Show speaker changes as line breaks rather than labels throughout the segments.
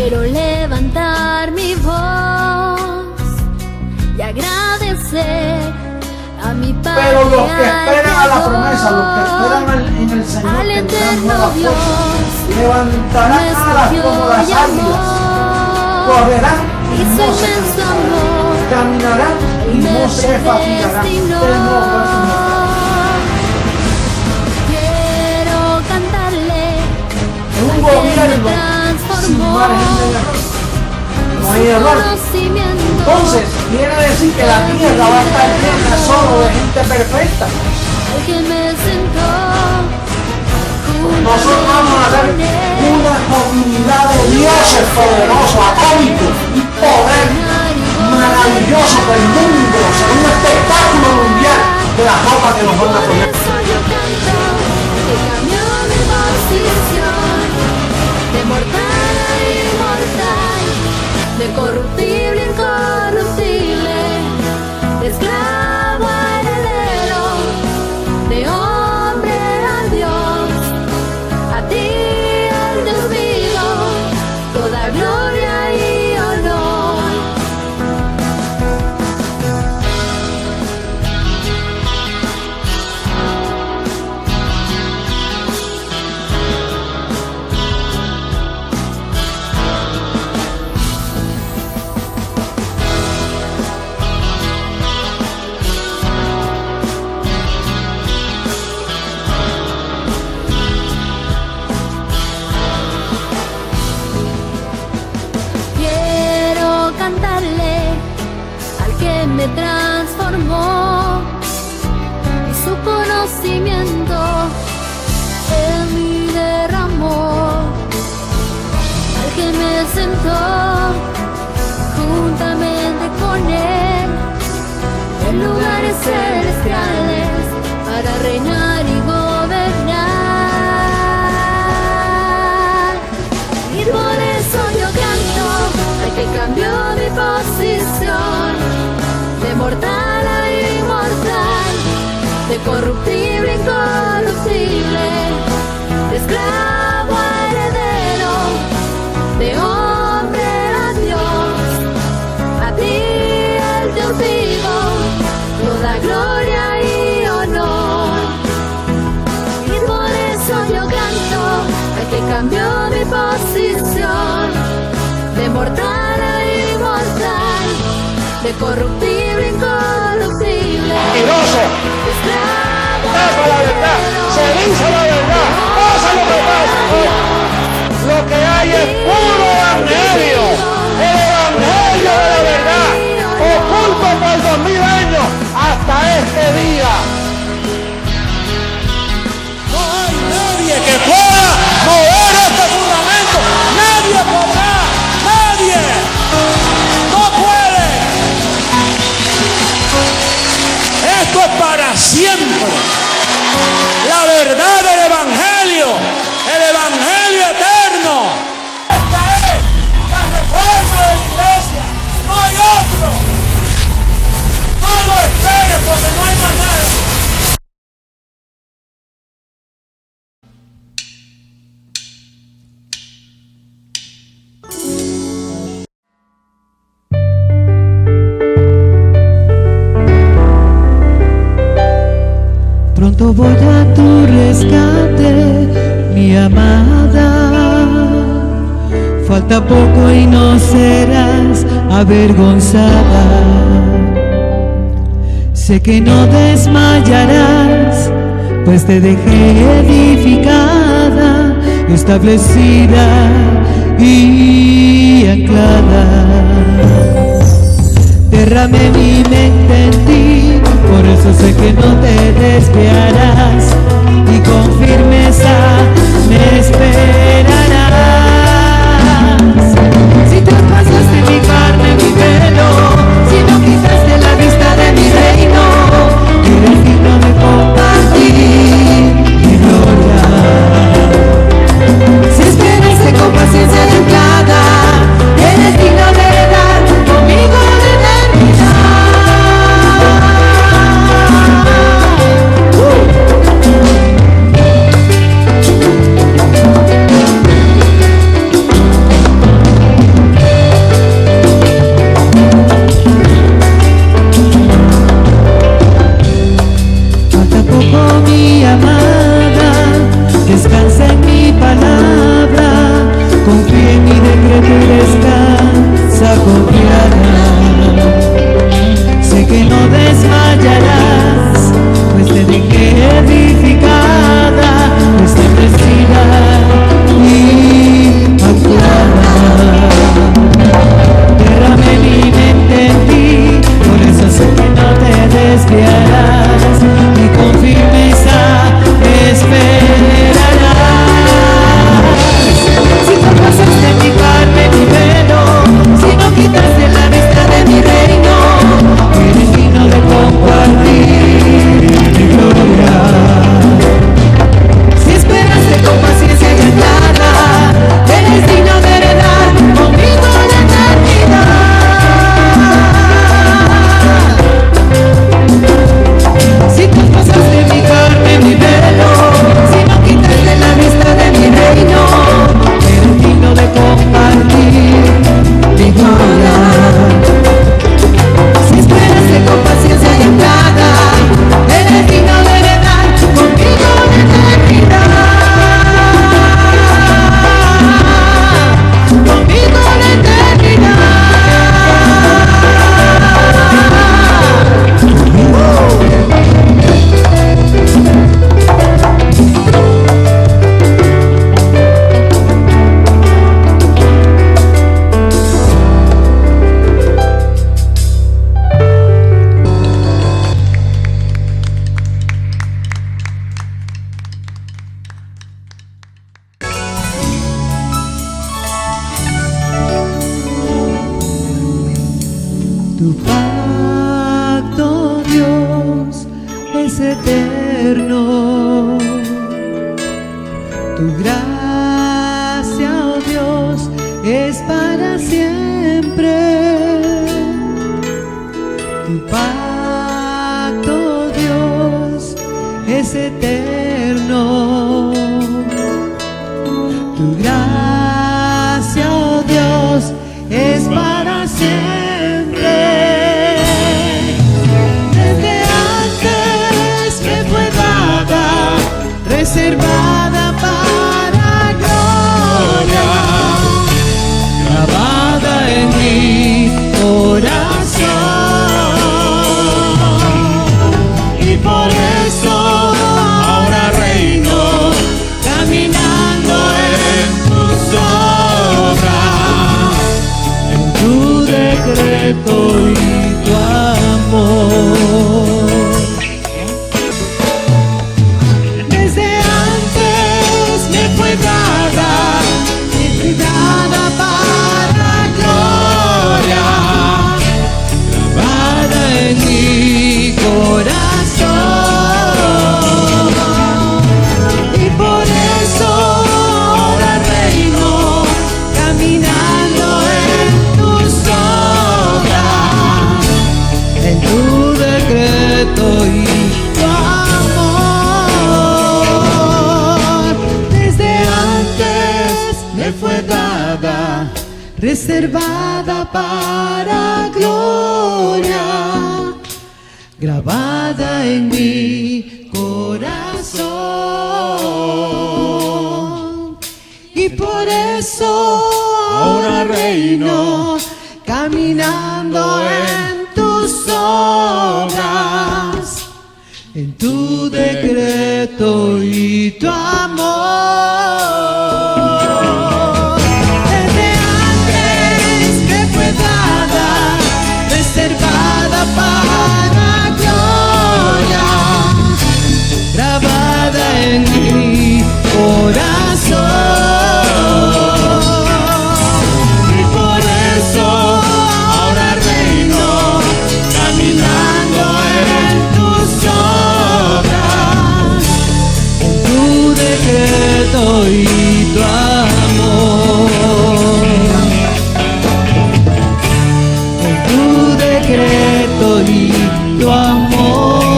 quiero levantar mi voz y agradecer a mi Padre.
Pero los que esperan a la promesa, los que esperan en el Señor, tendrán nuevas fuerzas, levantarán alas como las águilas, correrán y no se cansarán, caminarán y no se fatigarán.
Quiero cantarle
en un gobierno sin margen de error, no hay error. Entonces quiere decir que la tierra va a estar llena solo de gente perfecta. Nosotros vamos a ser una comunidad de dioses poderosos, atómicos, y poder maravilloso del mundo, o sea, un espectáculo mundial de la ropa que nos van a poner.
De mortal a inmortal, de corruptible a incorruptible, de esclavo a heredero, de hombre a Dios, a ti al Dios vivo, toda gloria y honor. Me transformó y su conocimiento en mí derramó, al que me sentó juntamente con él en lugares celestiales para reinar y gobernar. Y por eso yo canto al que cambió mi posición, de mortal a inmortal, de corruptible a incorruptible, de esclavo a heredero, de hombre a Dios, a ti el Dios vivo, toda gloria y honor. Y por eso yo canto al que cambió mi posición, de mortal a inmortal, de corruptible a incorruptible.
Mentiroso. Tapa la verdad, se dice la verdad, pasa lo que pasa. Lo que hay es puro evangelio, el evangelio de la verdad, oculto por 2000 años hasta este día. No hay nadie que pueda mover este fundamento, nadie podrá, nadie. Esto es para siempre. La verdad del evangelio, el evangelio eterno. Esta es la reforma de la iglesia. No hay otro. No lo esperes porque no hay más nada.
Pronto voy a tu rescate, mi amada. Falta poco y no serás avergonzada. Sé que no desmayarás, pues te dejé edificada, establecida y anclada. Derramé mi mente en ti, por eso sé que no te desviarás, y con firmeza me esperarás. Si traspasaste mi carne, mi velo, si no quitaste la vista de mi reino, eres digno de compartir mi gloria. Si esperaste con paciencia anclada, eres digno de dar conmigo de eternidad. Tu pacto, Dios, es eterno. Tu gracia, oh Dios, es para siempre. Tu pacto, Dios, es eterno. Tu gracia, oh Dios, es para siempre. Desde antes me fue dada, reservada para gloria, grabada en mi corazón. Y por eso ahora reino, caminando en tus obras, en tu decreto y tu amor. Desde antes me fue dada, dada para gloria, grabada en mi corazón. Y por eso ahora reino, caminando en tus obras, en tu decreto y tu amor. Desde antes me fue dada, reservada para gloria, grabada en mi corazón. Y por eso ahora reino, caminando en tus obras, en tu decreto y tu amor. Desde antes me fue dada, reservada para gloria, grabada en mi corazón. Y por eso ahora reino, caminando en tus obras, en tu decreto y tu amor. En tu decreto y tu amor.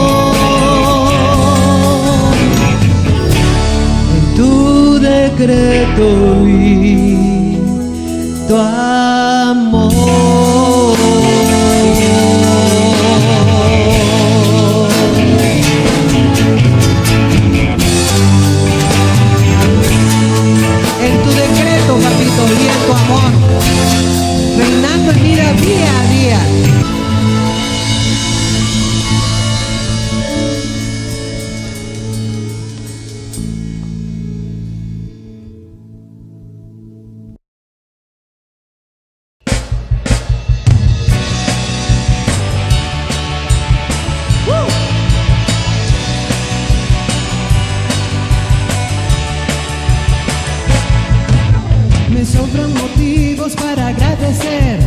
En tu decreto y tu amor. En tu decreto, papito, y en tu amor, reinando en vida día a día. Me sobran motivos para agradecer.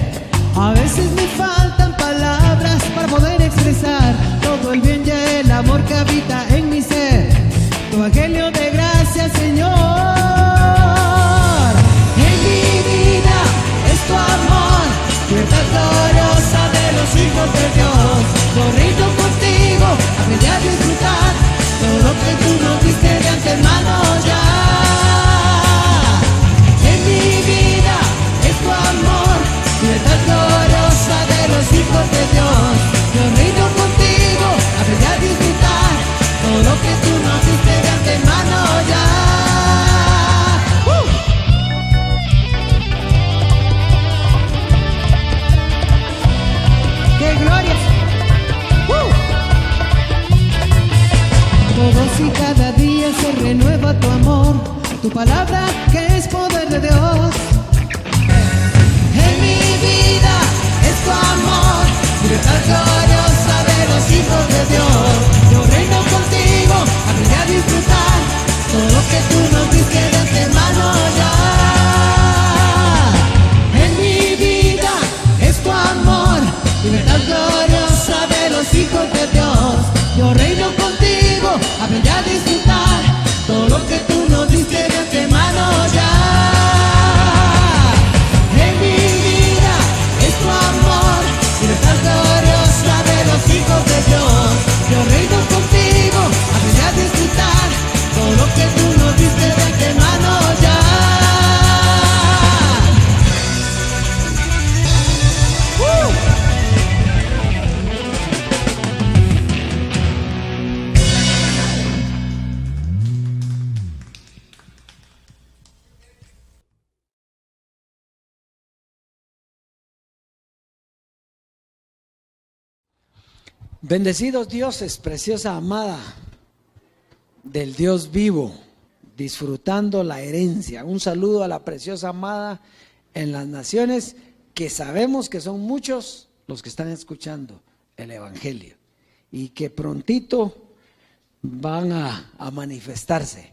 A veces me faltan palabras para poder expresar todo el bien y el amor que habita en mi ser. Tu evangelio de gracia, Señor. En mi vida es tu amor, libertad gloriosa de los hijos de Dios. Corrido contigo, aprendí a disfrutar todo lo que tú nos diste de antemano ya. Libertad gloriosa de los hijos de Dios. Yo rindo contigo, aprendí a disfrutar todo lo que tú nos diste de antemano ya. ¡Qué gloria! Todos y cada día se renueva tu amor, tu palabra que es poder de Dios. En mi vida es tu amor, libertad gloriosa de los hijos de Dios. Yo reino contigo, aprendí a disfrutar todo lo que tú nos diste de antemano ya. En mi vida es tu amor, libertad
Bendecidos dioses, preciosa amada del Dios vivo, disfrutando la herencia. Un saludo a la preciosa amada en las naciones, que sabemos que son muchos los que están escuchando el Evangelio y que prontito van a manifestarse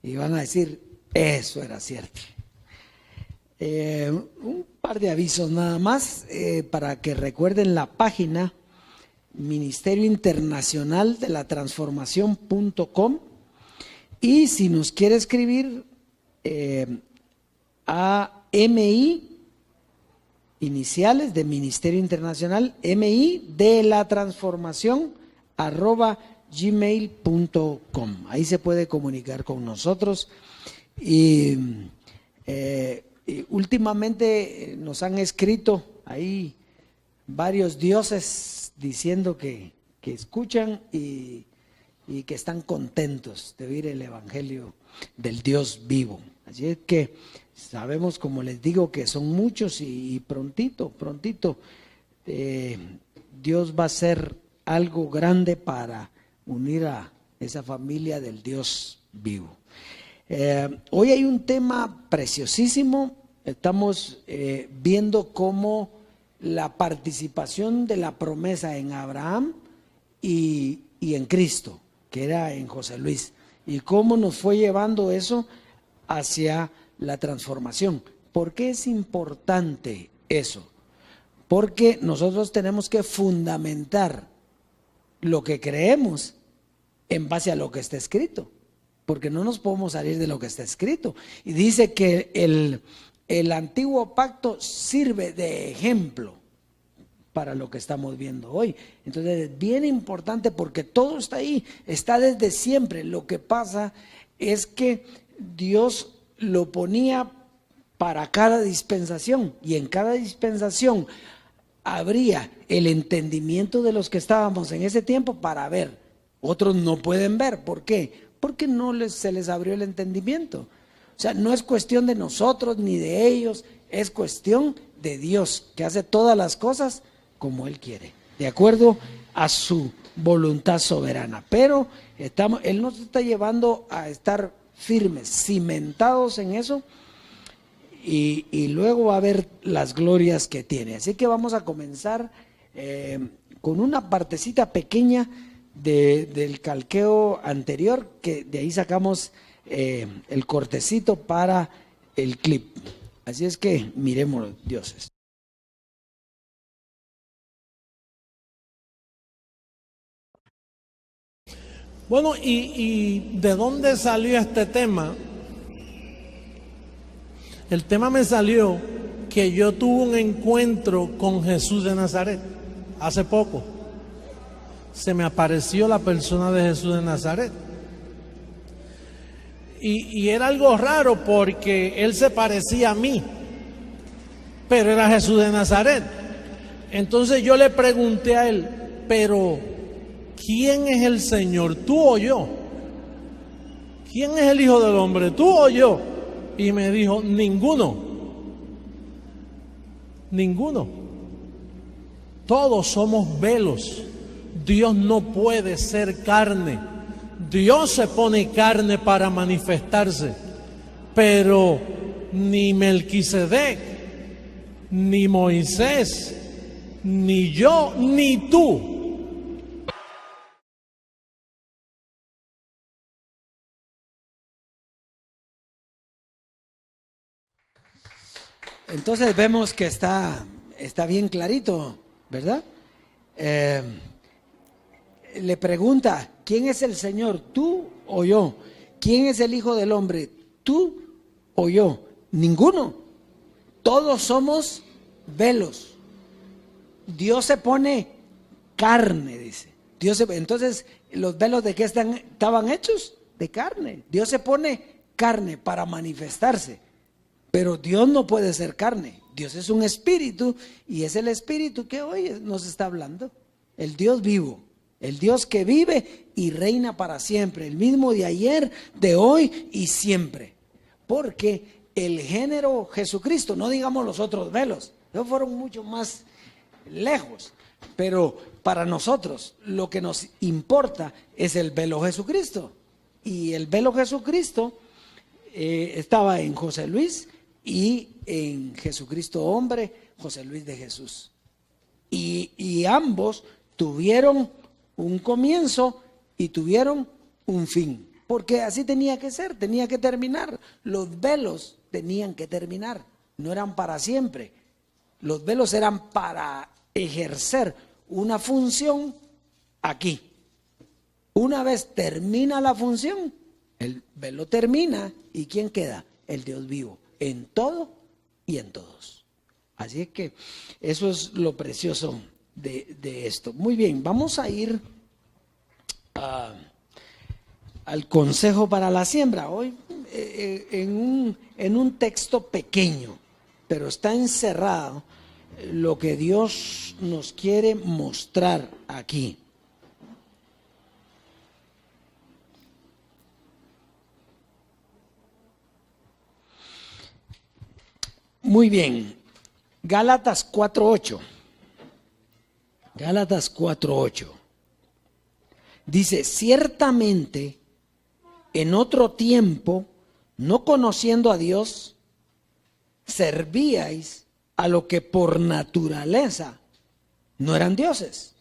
y van a decir, eso era cierto. Un par de avisos nada más para que recuerden la página Ministerio Internacional de la Transformación.com, y si nos quiere escribir a MI, iniciales de Ministerio Internacional, MI de la Transformación @gmail.com. Ahí se puede comunicar con nosotros. Y últimamente nos han escrito ahí varios dioses diciendo que escuchan y que están contentos de oír el Evangelio del Dios vivo. Así es que sabemos, como les digo, que son muchos y prontito Dios va a hacer algo grande para unir a esa familia del Dios vivo. Hoy hay un tema preciosísimo. Estamos viendo cómo la participación de la promesa en Abraham y en Cristo, que era en José Luis, y cómo nos fue llevando eso hacia la transformación. ¿Por qué es importante eso? Porque nosotros tenemos que fundamentar lo que creemos en base a lo que está escrito, porque no nos podemos salir de lo que está escrito. Y dice que el antiguo pacto sirve de ejemplo para lo que estamos viendo hoy. Entonces es bien importante porque todo está ahí, está desde siempre. Lo que pasa es que Dios lo ponía para cada dispensación, y en cada dispensación habría el entendimiento de los que estábamos en ese tiempo para ver. Otros no pueden ver. ¿Por qué? Porque se les abrió el entendimiento. O sea, no es cuestión de nosotros ni de ellos, es cuestión de Dios, que hace todas las cosas como Él quiere, de acuerdo a su voluntad soberana. Pero Él nos está llevando a estar firmes, cimentados en eso, y luego va a ver las glorias que tiene. Así que vamos a comenzar con una partecita pequeña del calqueo anterior, que de ahí sacamos el cortecito para el clip. Así es que miremos, dioses.
Bueno, ¿y de dónde salió este tema? El tema me salió que yo tuve un encuentro con Jesús de Nazaret hace poco. Se me apareció la persona de Jesús de Nazaret. Y era algo raro porque él se parecía a mí, pero era Jesús de Nazaret. Entonces yo le pregunté a él, pero ¿quién es el Señor, tú o yo? ¿Quién es el Hijo del Hombre, tú o yo? Y me dijo, ninguno. Ninguno. Todos somos velos. Dios no puede ser carne. Dios se pone carne para manifestarse, pero ni Melquisedec, ni Moisés, ni yo, ni tú.
Entonces vemos que está bien clarito, ¿verdad? Le pregunta, ¿quién es el Señor, tú o yo? ¿Quién es el Hijo del Hombre, tú o yo? Ninguno. Todos somos velos. Dios se pone carne, dice. Entonces, ¿los velos de qué estaban hechos? De carne. Dios se pone carne para manifestarse. Pero Dios no puede ser carne. Dios es un espíritu, y es el espíritu que hoy nos está hablando. El Dios vivo. El Dios que vive y reina para siempre, el mismo de ayer, de hoy y siempre. Porque el género Jesucristo, no digamos los otros velos, ellos fueron mucho más lejos, pero para nosotros lo que nos importa es el velo Jesucristo. Y el velo Jesucristo estaba en José Luis y en Jesucristo hombre, José Luis de Jesús. Y ambos tuvieron un comienzo y tuvieron un fin. Porque así tenía que ser, tenía que terminar. Los velos tenían que terminar, no eran para siempre. Los velos eran para ejercer una función aquí. Una vez termina la función, el velo termina y ¿quién queda? El Dios vivo, en todo y en todos. Así es que eso es lo precioso de esto. Muy bien, vamos a ir al consejo para la siembra. Hoy en un texto pequeño, pero está encerrado lo que Dios nos quiere mostrar aquí. Muy bien, Gálatas 4:8. Gálatas 4:8. Dice, ciertamente en otro tiempo, no conociendo a Dios, servíais a lo que por naturaleza no eran dioses.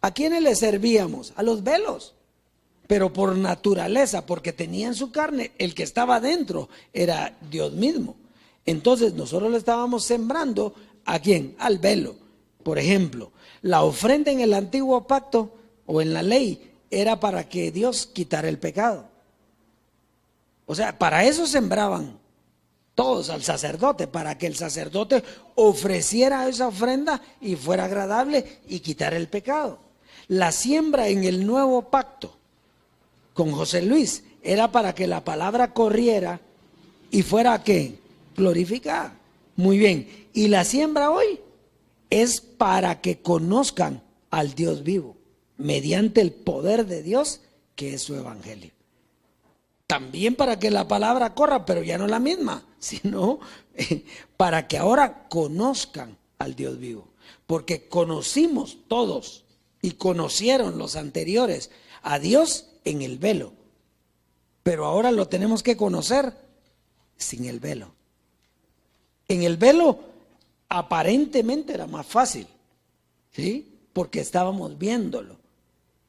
¿A quiénes le servíamos? A los velos, pero por naturaleza, porque tenía en su carne, el que estaba dentro era Dios mismo. Entonces nosotros le estábamos sembrando ¿a quién? Al velo. Por ejemplo, la ofrenda en el antiguo pacto o en la ley era para que Dios quitara el pecado. O sea, para eso sembraban todos al sacerdote, para que el sacerdote ofreciera esa ofrenda y fuera agradable y quitara el pecado. La siembra en el nuevo pacto con José Luis era para que la palabra corriera y fuera ¿qué? Glorificada. Muy bien. Y la siembra hoy es para que conozcan al Dios vivo mediante el poder de Dios que es su evangelio. También para que la palabra corra, pero ya no la misma, sino para que ahora conozcan al Dios vivo. Porque conocimos todos y conocieron los anteriores a Dios en el velo. Pero ahora lo tenemos que conocer sin el velo. En el velo aparentemente era más fácil, ¿sí? Porque estábamos viéndolo,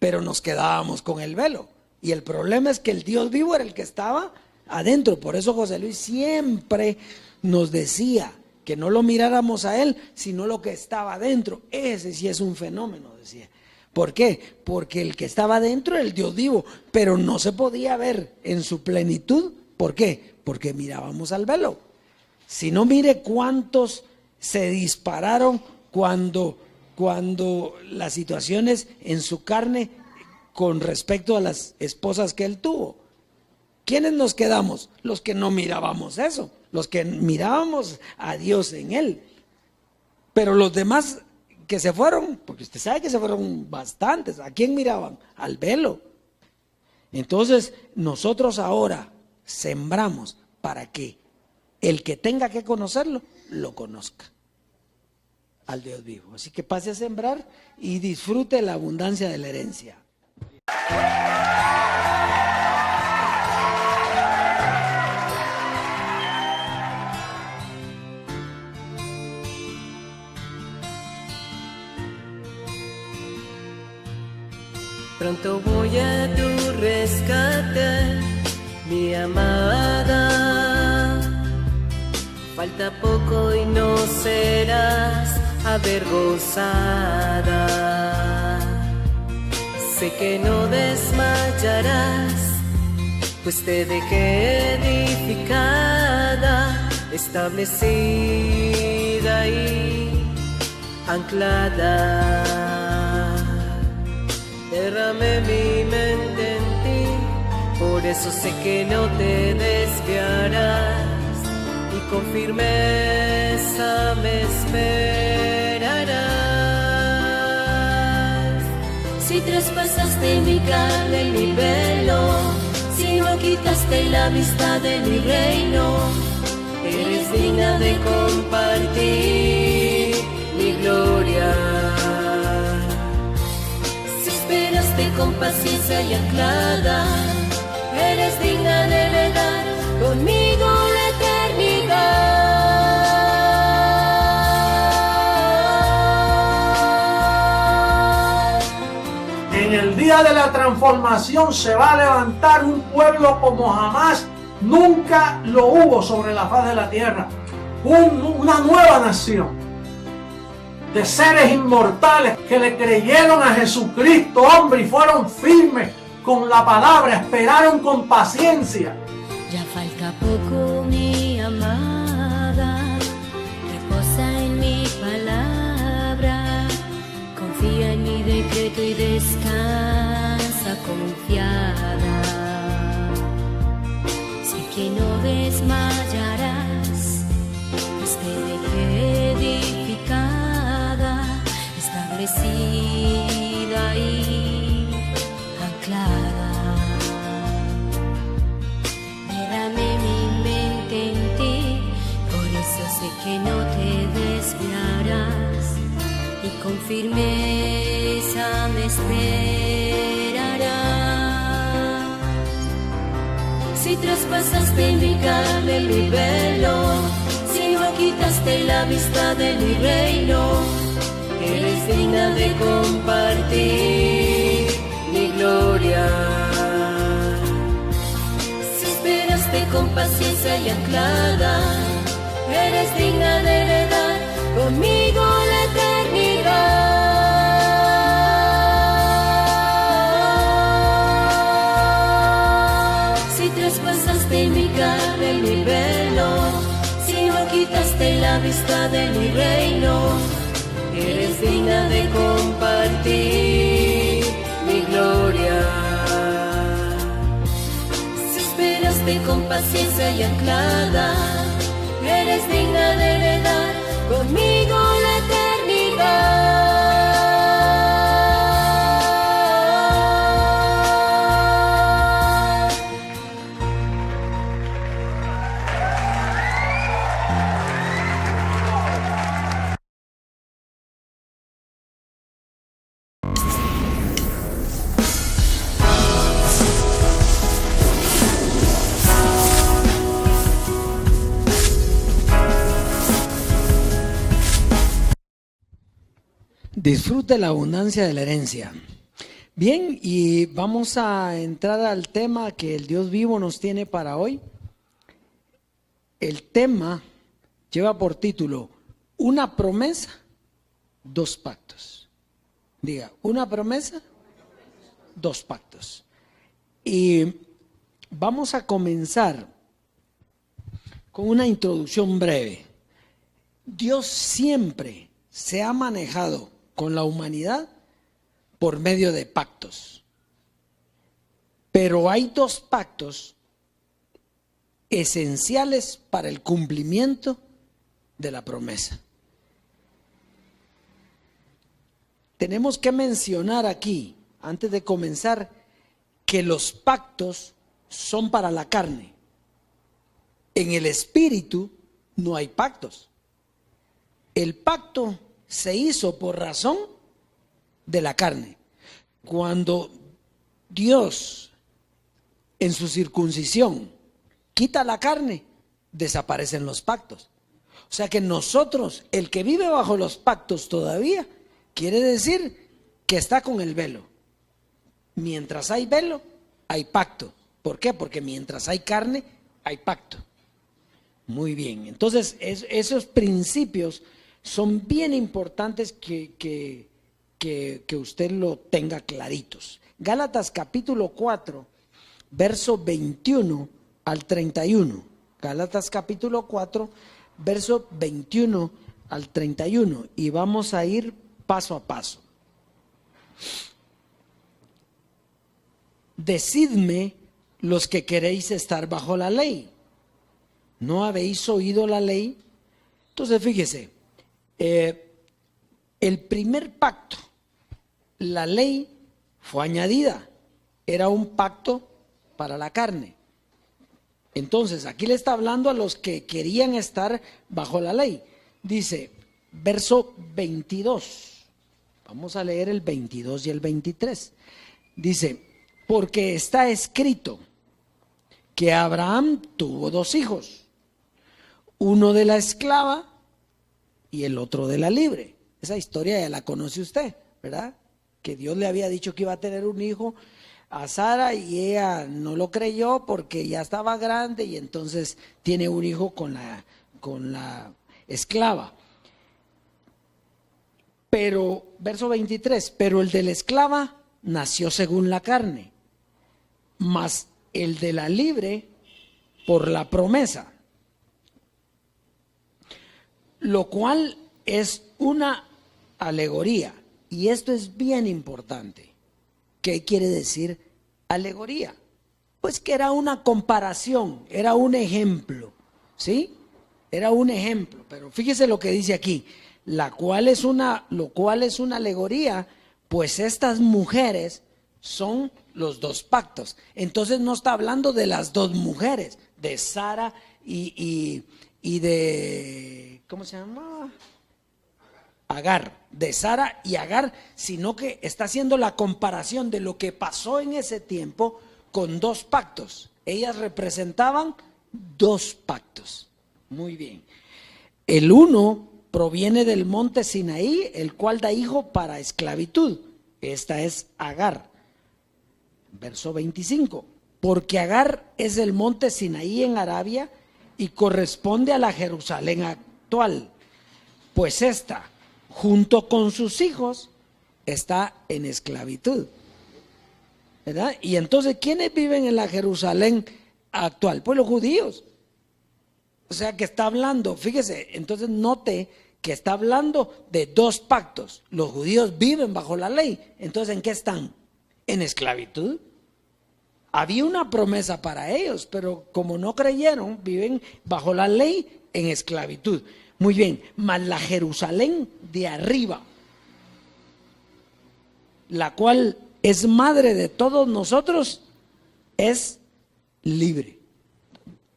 pero nos quedábamos con el velo. Y el problema es que el Dios vivo era el que estaba adentro. Por eso José Luis siempre nos decía que no lo miráramos a él, sino lo que estaba adentro. Ese sí es un fenómeno, decía. ¿Por qué? Porque el que estaba adentro era el Dios vivo, pero no se podía ver en su plenitud. ¿Por qué? Porque mirábamos al velo. Si no, mire cuántos se dispararon cuando las situaciones en su carne con respecto a las esposas que él tuvo. ¿Quiénes nos quedamos? Los que no mirábamos eso, los que mirábamos a Dios en él. Pero los demás que se fueron, porque usted sabe que se fueron bastantes, ¿a quién miraban? Al velo. Entonces nosotros ahora sembramos para que el que tenga que conocerlo, lo conozca al Dios vivo. Así que pase a sembrar y disfrute la abundancia de la herencia.
Pronto voy a tu rescate, mi amada. Falta poco y no serás avergonzada. Sé que no desmayarás, pues te dejé edificada, establecida y anclada. Derramé mi mente en ti, por eso sé que no te desviarás y con firmeza me esperarás.
Si traspasaste mi carne y mi velo, si no quitaste la vista de mi reino,
Eres digna de compartir mi gloria.
con paciencia y anclada, eres digna de heredar conmigo la eternidad.
En el día de la transformación se va a levantar un pueblo como jamás nunca lo hubo sobre la faz de la tierra. Una nueva nación de seres inmortales que le creyeron a Jesucristo, hombre, y fueron firmes con la palabra, esperaron con paciencia.
Ya falta poco, mi amada, reposa en mi palabra, confía en mi decreto y descansa confiada. Sé que no desmayarás, pues te dejé edificada, establecida y anclada. Derramé mi mente en ti, por eso sé que no te desviarás y con firmeza me esperarás. Si traspasaste mi carne el velo, si no quitaste la vista de mi reino, eres digna de compartir mi gloria. Si esperaste con paciencia y anclada, eres digna de heredar conmigo la eternidad. Si traspasaste mi carne mi velo, si no quitaste la vista de mi reino, eres digna de compartir mi gloria. Si esperaste con paciencia y anclada, eres digna de heredar conmigo la eternidad.
Disfrute la abundancia de la herencia. Bien, y vamos a entrar al tema que el Dios vivo nos tiene para hoy. El tema lleva por título Una promesa, dos pactos. Diga, una promesa, dos pactos. Y vamos a comenzar con una introducción breve. Dios siempre se ha manejado con la humanidad por medio de pactos. Pero hay dos pactos esenciales para el cumplimiento de la promesa. Tenemos que mencionar aquí, antes de comenzar, que los pactos son para la carne. En el espíritu no hay pactos. El pacto se hizo por razón de la carne. Cuando Dios en su circuncisión quita la carne, desaparecen los pactos. O sea que nosotros, el que vive bajo los pactos todavía, quiere decir que está con el velo. Mientras hay velo, hay pacto. ¿Por qué? Porque mientras hay carne, hay pacto. Muy bien, entonces esos principios son bien importantes que usted lo tenga claritos. Gálatas capítulo 4, verso 21 al 31. Gálatas capítulo 4, verso 21 al 31. Y vamos a ir paso a paso. Decidme los que queréis estar bajo la ley. ¿No habéis oído la ley? Entonces fíjese, el primer pacto, la ley fue añadida, era un pacto para la carne. Entonces aquí le está hablando a los que querían estar bajo la ley. Dice, verso 22, vamos a leer el 22 y el 23. Dice, porque está escrito que Abraham tuvo 2 hijos, uno de la esclava y el otro de la libre. Esa historia ya la conoce usted, ¿verdad? Que Dios le había dicho que iba a tener un hijo a Sara y ella no lo creyó porque ya estaba grande y entonces tiene un hijo con la esclava. Pero, verso 23, pero el de la esclava nació según la carne, mas el de la libre por la promesa, lo cual es una alegoría. Y esto es bien importante. ¿Qué quiere decir alegoría? Pues que era una comparación, era un ejemplo, ¿sí? Era un ejemplo, pero fíjese lo que dice aquí, lo cual es una alegoría, pues estas mujeres son los 2 pactos. Entonces no está hablando de las 2 mujeres, de Sara y de, ¿cómo se llama? Agar, de Sara y Agar, sino que está haciendo la comparación de lo que pasó en ese tiempo con 2 pactos. Ellas representaban 2 pactos. Muy bien. El uno proviene del monte Sinaí, el cual da hijo para esclavitud. Esta es Agar. Verso 25. Porque Agar es el monte Sinaí en Arabia y corresponde a la Jerusalén actual. Pues esta, junto con sus hijos, está en esclavitud, ¿verdad? Y entonces, ¿quiénes viven en la Jerusalén actual? Pues los judíos. O sea que está hablando, fíjese, entonces note que está hablando de 2 pactos. Los judíos viven bajo la ley. Entonces, ¿en qué están? En esclavitud. Había una promesa para ellos, pero como no creyeron, viven bajo la ley en esclavitud. Muy bien, mas la Jerusalén de arriba, la cual es madre de todos nosotros, es libre.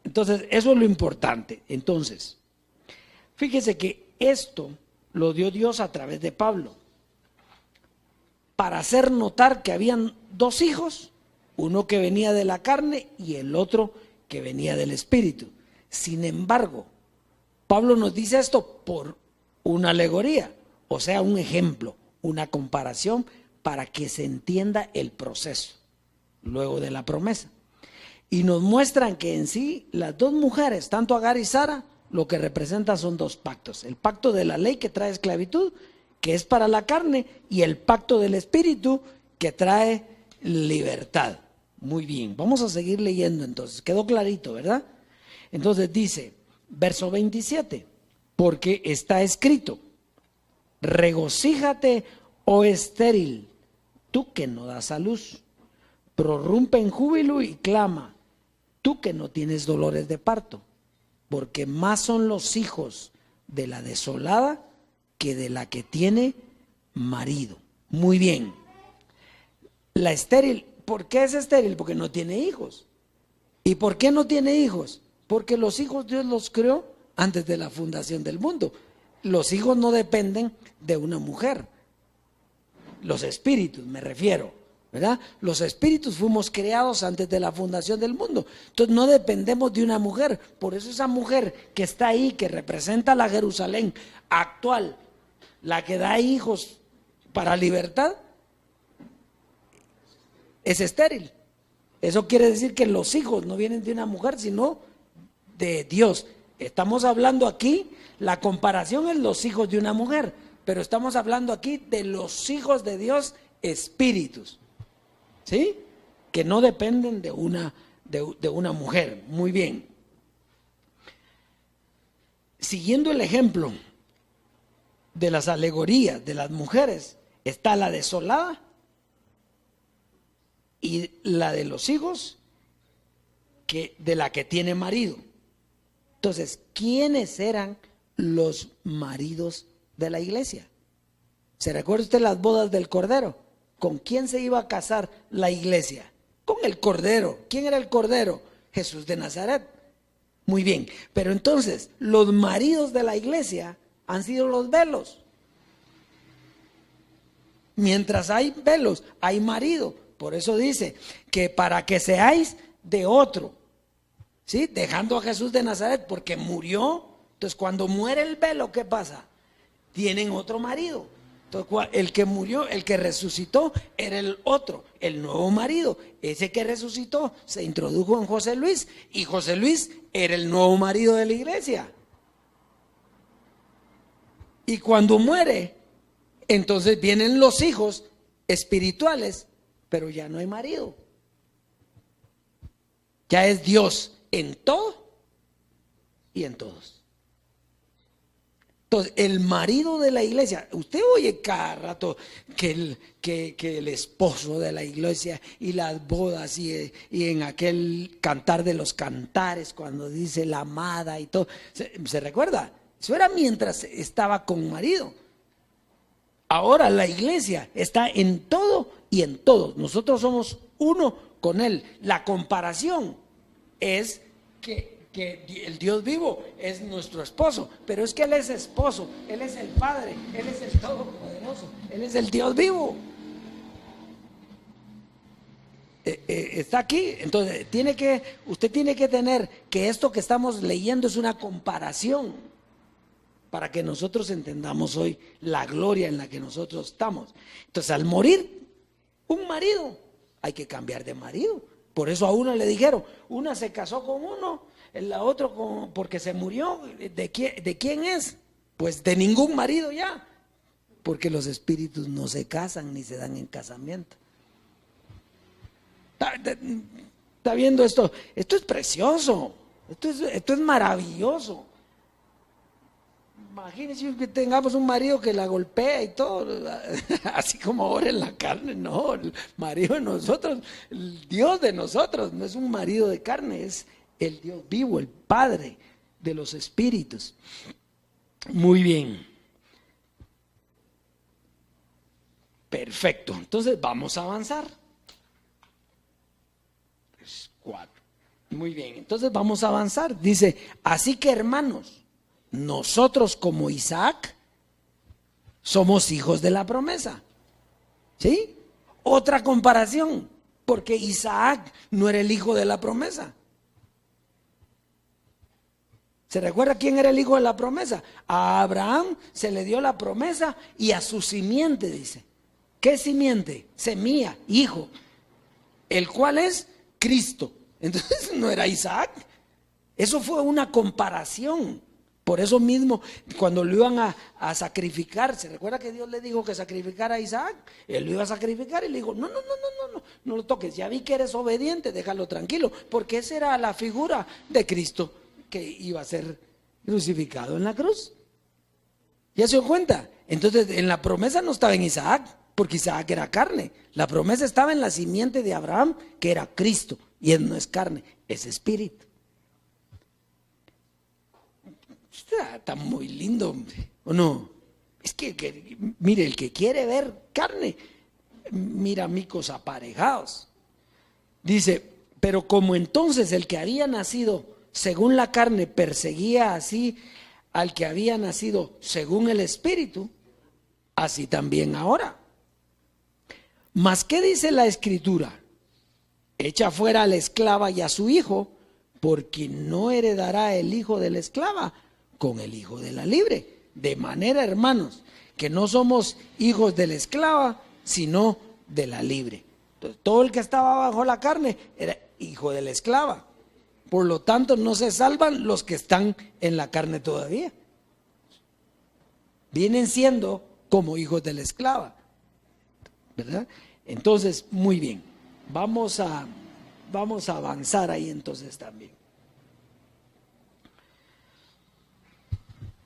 Entonces, eso es lo importante. Entonces, fíjese que esto lo dio Dios a través de Pablo, para hacer notar que habían 2 hijos, uno que venía de la carne y el otro que venía del espíritu. Sin embargo, Pablo nos dice esto por una alegoría, o sea, un ejemplo, una comparación para que se entienda el proceso luego de la promesa. Y nos muestran que en sí las 2 mujeres, tanto Agar y Sara, lo que representan son 2 pactos. El pacto de la ley que trae esclavitud, que es para la carne, y el pacto del espíritu que trae libertad. Muy bien, vamos a seguir leyendo entonces. Quedó clarito, ¿verdad? Entonces dice, verso 27, porque está escrito, regocíjate, oh estéril, tú que no das a luz, prorrumpe en júbilo y clama, tú que no tienes dolores de parto, porque más son los hijos de la desolada que de la que tiene marido. Muy bien. La estéril, ¿por qué es estéril? Porque no tiene hijos. ¿Y por qué no tiene hijos? Porque los hijos Dios los creó antes de la fundación del mundo. Los hijos no dependen de una mujer. Los espíritus, me refiero, ¿verdad? Los espíritus fuimos creados antes de la fundación del mundo. Entonces no dependemos de una mujer. Por eso esa mujer que está ahí, que representa la Jerusalén actual, la que da hijos para libertad, es estéril. Eso quiere decir que los hijos no vienen de una mujer, sino de Dios. Estamos hablando aquí, la comparación es los hijos de una mujer, pero estamos hablando aquí de los hijos de Dios, espíritus, ¿sí? Que no dependen de una mujer. Muy bien. Siguiendo el ejemplo de las alegorías de las mujeres, está la desolada y la de los hijos de la que tiene marido. Entonces, ¿quiénes eran los maridos de la iglesia? ¿Se recuerda usted las bodas del Cordero? ¿Con quién se iba a casar la iglesia? Con el Cordero. ¿Quién era el Cordero? Jesús de Nazaret. Muy bien, pero entonces los maridos de la iglesia han sido los velos. Mientras hay velos, hay marido. Por eso dice que para que seáis de otro, ¿sí? Dejando a Jesús de Nazaret porque murió. Entonces cuando muere el velo, ¿qué pasa? Tienen otro marido. Entonces, el que murió, el que resucitó, era el otro, el nuevo marido. Ese que resucitó se introdujo en José Luis, y José Luis era el nuevo marido de la iglesia. Y cuando muere, entonces vienen los hijos espirituales, pero ya no hay marido. Ya es Dios en todo y en todos. Entonces, el marido de la iglesia, usted oye cada rato que el esposo de la iglesia y las bodas y en aquel cantar de los cantares cuando dice la amada y todo, ¿se recuerda? Eso era mientras estaba con marido. Ahora la iglesia está en todo y en todos. Nosotros somos uno con él. La comparación es que el Dios vivo es nuestro esposo, pero es que Él es esposo, Él es el Padre, Él es el Todopoderoso, Él es el Dios vivo. Está aquí. Entonces usted tiene que tener que esto que estamos leyendo es una comparación para que nosotros entendamos hoy la gloria en la que nosotros estamos. Entonces, al morir un marido, hay que cambiar de marido. Por eso a una le dijeron, una se casó con uno, la otra porque se murió. ¿De quién es? Pues de ningún marido ya, porque los espíritus no se casan ni se dan en casamiento. ¿Está viendo esto? Esto es precioso, esto es maravilloso. Imagínense que tengamos un marido que la golpea y todo, así como ahora en la carne. No, el marido de nosotros, el Dios de nosotros, no es un marido de carne, es el Dios vivo, el Padre de los espíritus. Muy bien. Perfecto. Entonces vamos a avanzar. 4. Muy bien. Entonces vamos a avanzar. Dice, así que hermanos, nosotros como Isaac somos hijos de la promesa. ¿Sí? Otra comparación, porque Isaac no era el hijo de la promesa. ¿Se recuerda quién era el hijo de la promesa? A Abraham se le dio la promesa y a su simiente, dice. ¿Qué simiente? Semilla, hijo, el cual es Cristo. Entonces no era Isaac. Eso fue una comparación. Por eso mismo, cuando lo iban a sacrificar, ¿se recuerda que Dios le dijo que sacrificara a Isaac? Él lo iba a sacrificar y le dijo, no lo toques, ya vi que eres obediente, déjalo tranquilo, porque esa era la figura de Cristo que iba a ser crucificado en la cruz. ¿Ya se dio cuenta? Entonces, en la promesa no estaba en Isaac, porque Isaac era carne. La promesa estaba en la simiente de Abraham, que era Cristo, y él no es carne, es espíritu. Está muy lindo, ¿o no? Es que mire, el que quiere ver carne, mira micos aparejados. Dice, pero como entonces el que había nacido según la carne perseguía así al que había nacido según el espíritu, así también ahora. Mas, ¿qué dice la Escritura? Echa fuera a la esclava y a su hijo, porque no heredará el hijo de la esclava con el hijo de la libre. De manera, hermanos, que no somos hijos de la esclava, sino de la libre. Entonces, todo el que estaba bajo la carne era hijo de la esclava. Por lo tanto, no se salvan los que están en la carne todavía. Vienen siendo como hijos de la esclava, ¿verdad? Entonces, muy bien. Vamos a avanzar ahí entonces también.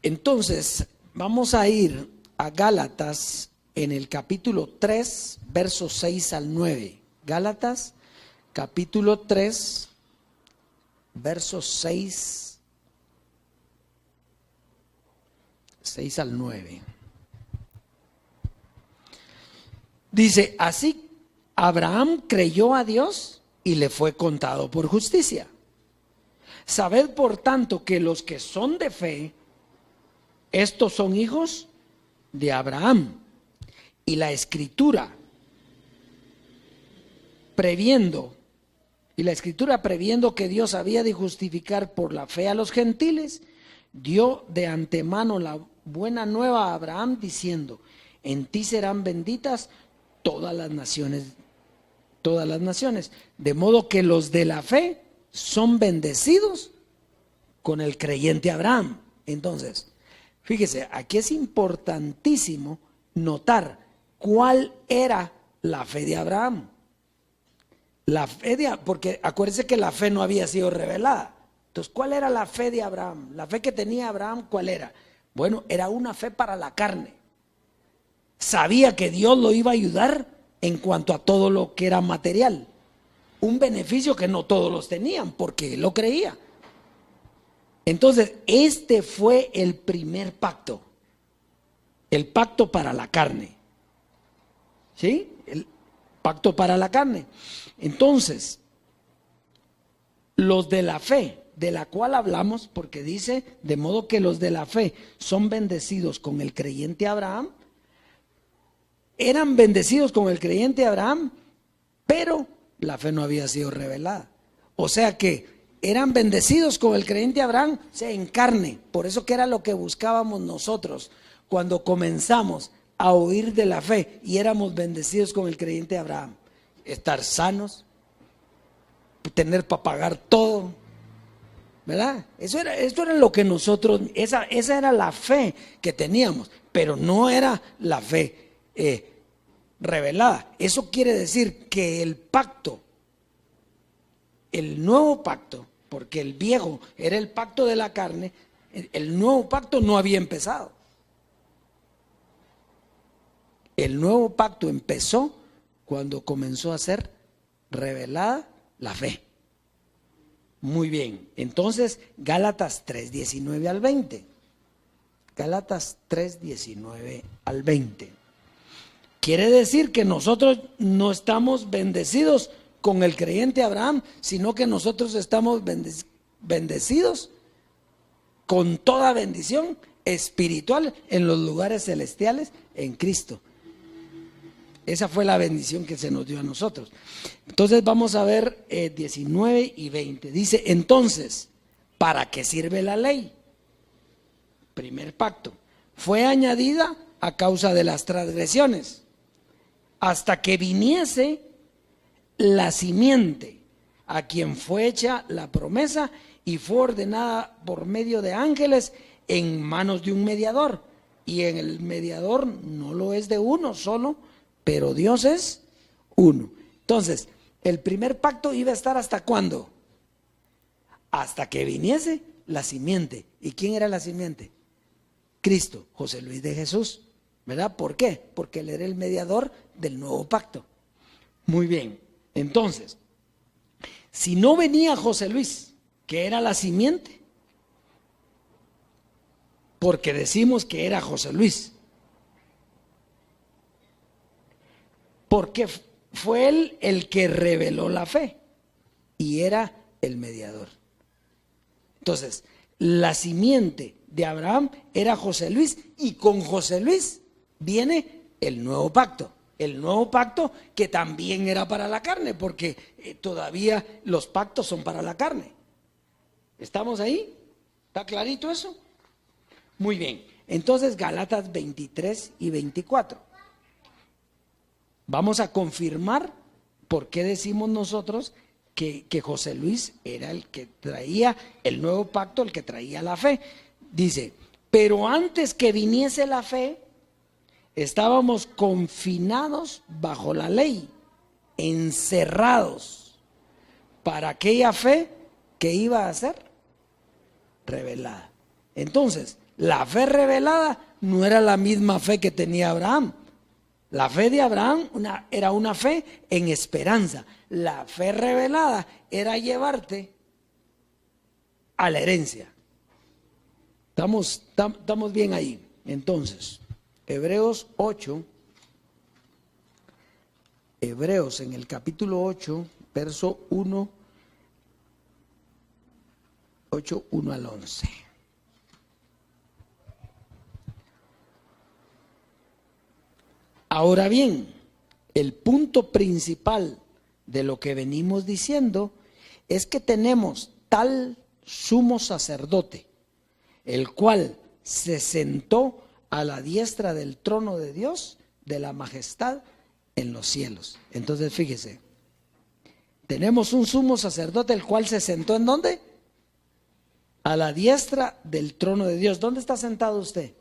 Entonces, vamos a ir a Gálatas en el capítulo 3, versos 6 al 9. Gálatas, capítulo 3, versos 6 al 9. Dice, así Abraham creyó a Dios y le fue contado por justicia. Sabed por tanto que los que son de fe, estos son hijos de Abraham. Y la Escritura previendo, y la Escritura previendo que Dios había de justificar por la fe a los gentiles, dio de antemano la buena nueva a Abraham diciendo: en ti serán benditas todas las naciones, de modo que los de la fe son bendecidos con el creyente Abraham. Entonces, fíjese, aquí es importantísimo notar cuál era la fe de Abraham. Porque acuérdense que la fe no había sido revelada. Entonces, ¿cuál era la fe de Abraham? La fe que tenía Abraham, ¿cuál era? Bueno, era una fe para la carne. Sabía que Dios lo iba a ayudar en cuanto a todo lo que era material. Un beneficio que no todos los tenían, porque él lo creía. Entonces, este fue el primer pacto. El pacto para la carne. ¿Sí? El pacto para la carne. Entonces, los de la fe, de la cual hablamos, porque dice, de modo que los de la fe son bendecidos con el creyente Abraham, eran bendecidos con el creyente Abraham, pero la fe no había sido revelada. O sea que eran bendecidos con el creyente Abraham, o sea, en carne. Por eso que era lo que buscábamos nosotros cuando comenzamos a oír de la fe y éramos bendecidos con el creyente Abraham. Estar sanos, tener para pagar todo, ¿verdad? Eso era lo que nosotros, esa era la fe que teníamos, pero no era la fe revelada. Eso quiere decir que el pacto, el nuevo pacto, porque el viejo era el pacto de la carne, el nuevo pacto no había empezado. El nuevo pacto empezó cuando comenzó a ser revelada la fe. Muy bien, entonces Gálatas 3:19 al 20. Gálatas 3:19 al 20. Quiere decir que nosotros no estamos bendecidos con el creyente Abraham, sino que nosotros estamos bendecidos con toda bendición espiritual en los lugares celestiales en Cristo. Esa fue la bendición que se nos dio a nosotros. Entonces vamos a ver 19 y 20. Dice, entonces, ¿para qué sirve la ley? Primer pacto. Fue añadida a causa de las transgresiones, hasta que viniese la simiente, a quien fue hecha la promesa y fue ordenada por medio de ángeles en manos de un mediador. Y en el mediador no lo es de uno solo, pero Dios es uno. Entonces, el primer pacto iba a estar ¿hasta cuándo? Hasta que viniese la simiente. ¿Y quién era la simiente? Cristo, José Luis de Jesús, ¿verdad? ¿Por qué? Porque él era el mediador del nuevo pacto. Muy bien, entonces, si no venía José Luis, que era la simiente, porque decimos que era José Luis, porque fue él el que reveló la fe y era el mediador. Entonces, la simiente de Abraham era José Luis, y con José Luis viene el nuevo pacto. El nuevo pacto que también era para la carne, porque todavía los pactos son para la carne. ¿Estamos ahí? ¿Está clarito eso? Muy bien. Entonces, Gálatas 23 y 24. Vamos a confirmar por qué decimos nosotros que José Luis era el que traía el nuevo pacto, el que traía la fe. Dice, pero antes que viniese la fe, estábamos confinados bajo la ley, encerrados para aquella fe que iba a ser revelada. Entonces, la fe revelada no era la misma fe que tenía Abraham. La fe de Abraham era una fe en esperanza. La fe revelada era llevarte a la herencia. Estamos bien ahí. Entonces, Hebreos en el capítulo 8, verso 1, 8, 1 al 11. Ahora bien, el punto principal de lo que venimos diciendo es que tenemos tal sumo sacerdote, el cual se sentó a la diestra del trono de Dios, de la majestad en los cielos. Entonces fíjese, tenemos un sumo sacerdote el cual se sentó ¿en dónde? A la diestra del trono de Dios. ¿Dónde está sentado usted?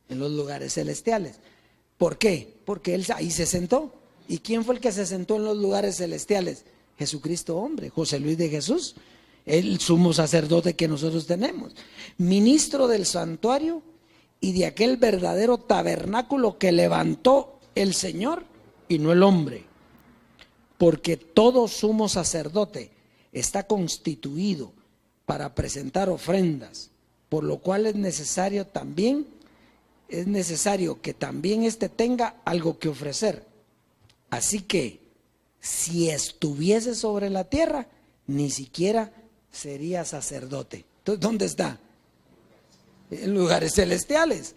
En los lugares celestiales. ¿Por qué? Porque Él ahí se sentó. ¿Y quién fue el que se sentó en los lugares celestiales? Jesucristo hombre, José Luis de Jesús, el sumo sacerdote que nosotros tenemos. Ministro del santuario y de aquel verdadero tabernáculo que levantó el Señor y no el hombre. Porque todo sumo sacerdote está constituido para presentar ofrendas, por lo cual es necesario que también éste tenga algo que ofrecer. Así que si estuviese sobre la tierra, ni siquiera sería sacerdote. Entonces, ¿dónde está? En lugares celestiales.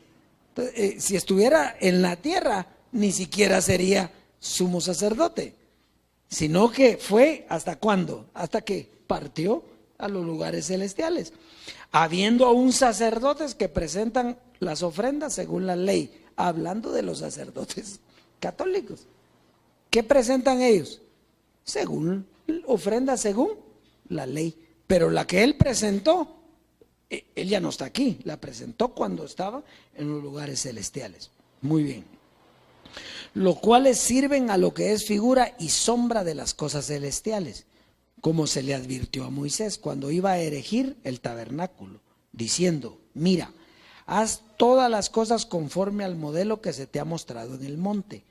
Entonces, si estuviera en la tierra, ni siquiera sería sumo sacerdote, sino que fue ¿hasta cuándo? Hasta que partió a los lugares celestiales, habiendo aún sacerdotes que presentan las ofrendas según la ley, hablando de los sacerdotes católicos. ¿Qué presentan ellos? Según ofrendas, según la ley. Pero la que él presentó, él ya no está aquí, la presentó cuando estaba en los lugares celestiales. Muy bien. Los cuales sirven a lo que es figura y sombra de las cosas celestiales, como se le advirtió a Moisés cuando iba a erigir el tabernáculo, diciendo: mira, haz todas las cosas conforme al modelo que se te ha mostrado en el monte.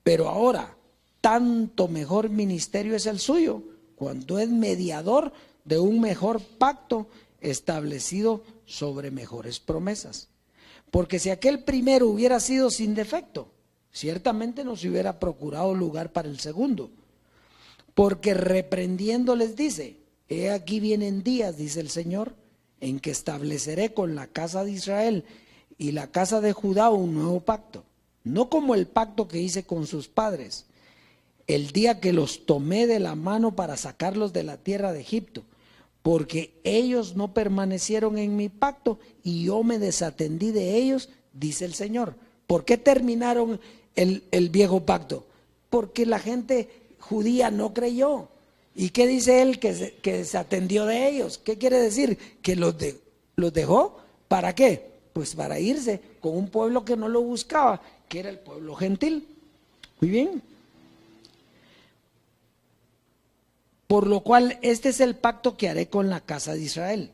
Pero ahora, tanto mejor ministerio es el suyo, cuando es mediador de un mejor pacto establecido sobre mejores promesas. Porque si aquel primero hubiera sido sin defecto, ciertamente no se hubiera procurado lugar para el segundo. Porque reprendiendo les dice: he aquí vienen días, dice el Señor, en que estableceré con la casa de Israel y la casa de Judá un nuevo pacto, no como el pacto que hice con sus padres, el día que los tomé de la mano para sacarlos de la tierra de Egipto, porque ellos no permanecieron en mi pacto y yo me desatendí de ellos, dice el Señor. ¿Por qué terminaron el viejo pacto? Porque la gente judía no creyó. ¿Y qué dice él? Que desatendió de ellos. ¿Qué quiere decir? Que los dejó. ¿Para qué? Pues para irse con un pueblo que no lo buscaba, que era el pueblo gentil. Muy bien. Por lo cual este es el pacto que haré con la casa de Israel.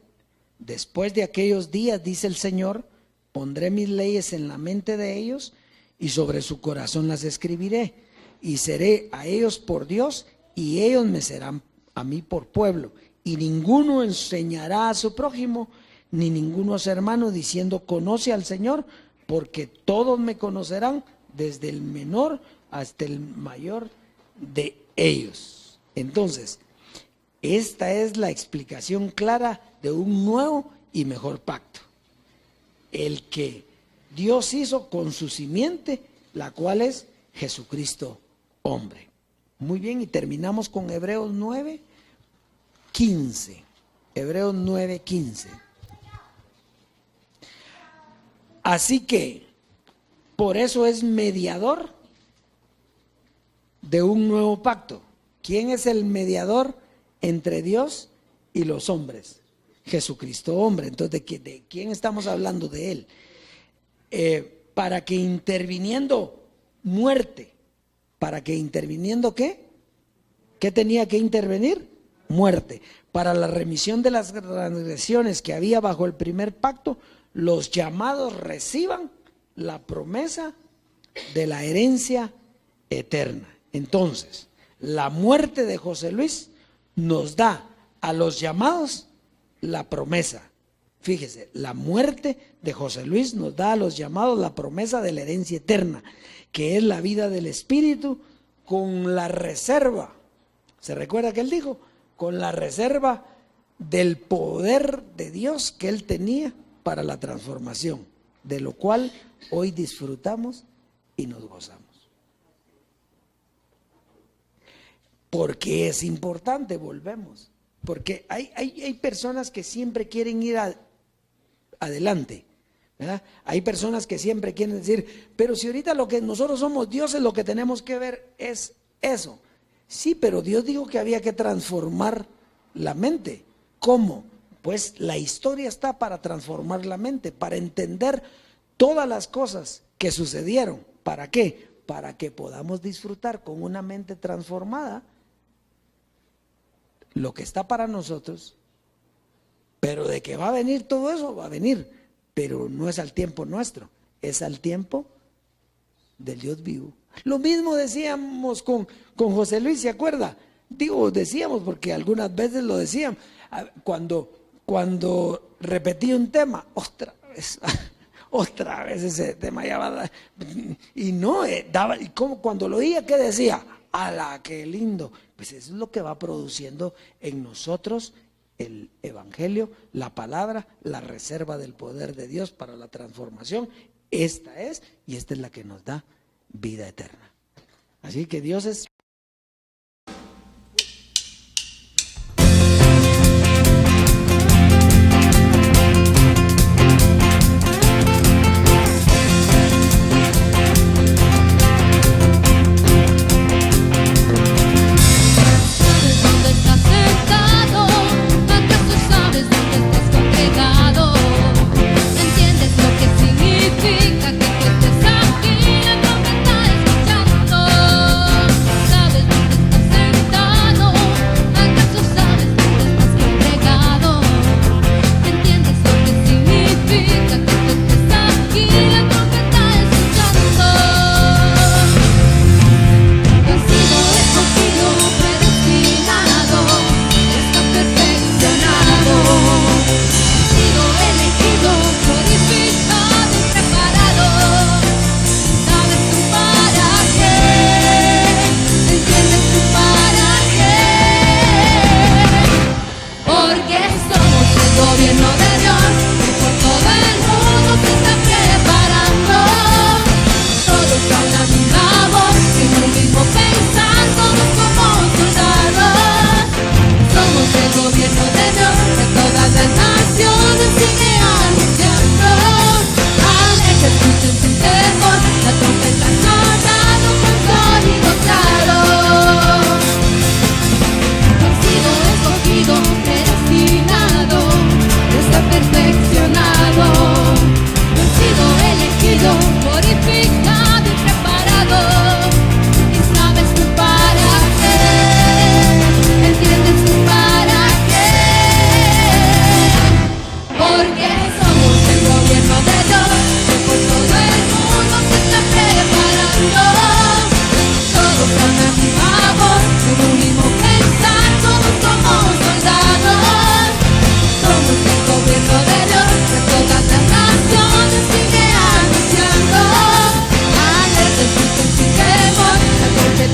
Después de aquellos días, dice el Señor, pondré mis leyes en la mente de ellos y sobre su corazón las escribiré. Y seré a ellos por Dios y ellos me serán a mí por pueblo. Y ninguno enseñará a su prójimo, ni ninguno a su hermano, diciendo: conoce al Señor, porque todos me conocerán, desde el menor hasta el mayor de ellos. Entonces, esta es la explicación clara de un nuevo y mejor pacto, el que Dios hizo con su simiente, la cual es Jesucristo hombre. Muy bien, y terminamos con Hebreos 9:15. Hebreos 9:15. Así que, por eso es mediador de un nuevo pacto. ¿Quién es el mediador entre Dios y los hombres? Jesucristo hombre. Entonces, ¿de quién estamos hablando? De él. Para que interviniendo muerte, para que interviniendo ¿qué? ¿Qué tenía que intervenir? Muerte. Para la remisión de las transgresiones que había bajo el primer pacto, los llamados reciban la promesa de la herencia eterna. Entonces, la muerte de José Luis nos da a los llamados la promesa. Fíjese, la muerte de José Luis nos da a los llamados la promesa de la herencia eterna, que es la vida del Espíritu con la reserva. ¿Se recuerda que él dijo? Con la reserva del poder de Dios que él tenía para la transformación, de lo cual hoy disfrutamos y nos gozamos. Porque es importante, volvemos. Porque hay personas que siempre quieren ir adelante, ¿verdad? Hay personas que siempre quieren decir, pero si ahorita lo que nosotros somos dioses, lo que tenemos que ver es eso. Sí, pero Dios dijo que había que transformar la mente. ¿Cómo? Pues la historia está para transformar la mente, para entender todas las cosas que sucedieron. ¿Para qué? Para que podamos disfrutar con una mente transformada lo que está para nosotros. Pero de que va a venir todo eso, va a venir, pero no es al tiempo nuestro, es al tiempo del Dios vivo. Lo mismo decíamos con José Luis, ¿se acuerda? Digo, decíamos porque algunas veces lo decían, cuando repetí un tema, otra vez ese tema ya va a dar, y no, daba, y como cuando lo oía, ¿qué decía? ¡Ala, qué lindo! Pues eso es lo que va produciendo en nosotros el evangelio, la palabra, la reserva del poder de Dios para la transformación. Esta es la que nos da vida eterna. Así que Dios es...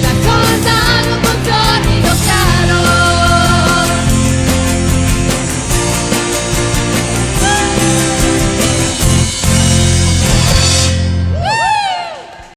La cosa